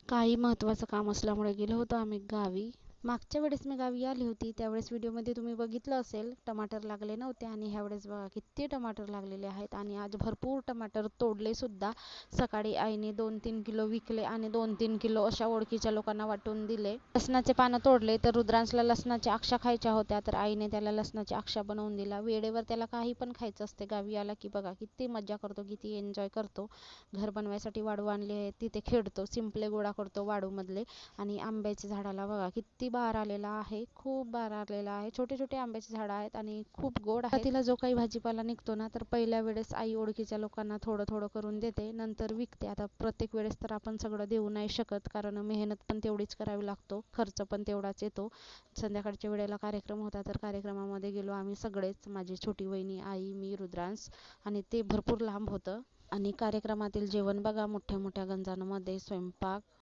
काही महत्त्वाचं काम असल्यामुळे गेलो होतो आम्ही गावी. मागच्या वेळेस मी गावी आली होती त्यावेळेस व्हिडिओमध्ये तुम्ही बघितलं असेल टमाटर लागले नव्हते आणि ह्यावेळेस बघा किती टमाटर लागलेले आहेत आणि आज भरपूर टमाटर तोडले सुद्धा. सकाळी आईने 2-3 किलो विकले आणि 2-3 किलो अशा ओळखीच्या लोकांना वाटून दिले. लसणाचे पानं तोडले तर रुद्रांशला लसणाच्या अक्षा खायच्या होत्या तर आईने त्याला लसणाच्या अक्षा बनवून दिला. वेळेवर त्याला काही पण खायचं असते. गावी आला की बघा किती मज्जा करतो, किती एन्जॉय करतो. घर बनवायसाठी वाळू आणले आहेत तिथे खेळतो, शिंपले गोळा करतो वाळूमधले. आणि आंब्याच्या झाडाला बघा किती बहार आलेला आहे, खूप बहार आलेला आहे. छोटे छोटे आंब्याचे झाड आहेत आणि खूप गोड आहे. तिला जो काही भाजीपाला निघतो ना तर पहिल्या वेळेस आई ओळखीच्या लोकांना थोडं थोडं करून देते, नंतर विकते. आता प्रत्येक वेळेस तर आपण सगळं देऊ नाही शकत कारण मेहनत पण तेवढीच करावी लागतो, खर्च पण तेवढाच येतो. संध्याकाळच्या वेळेला कार्यक्रम होता तर कार्यक्रमामध्ये गेलो आम्ही सगळेच, माझी छोटी वहिनी, आई, मी, रुद्रांश. आणि ते भरपूर लांब होतं. आणि कार्यक्रमातील जेवण बघा, मोठ्या मोठ्या गंजांमध्ये स्वयंपाक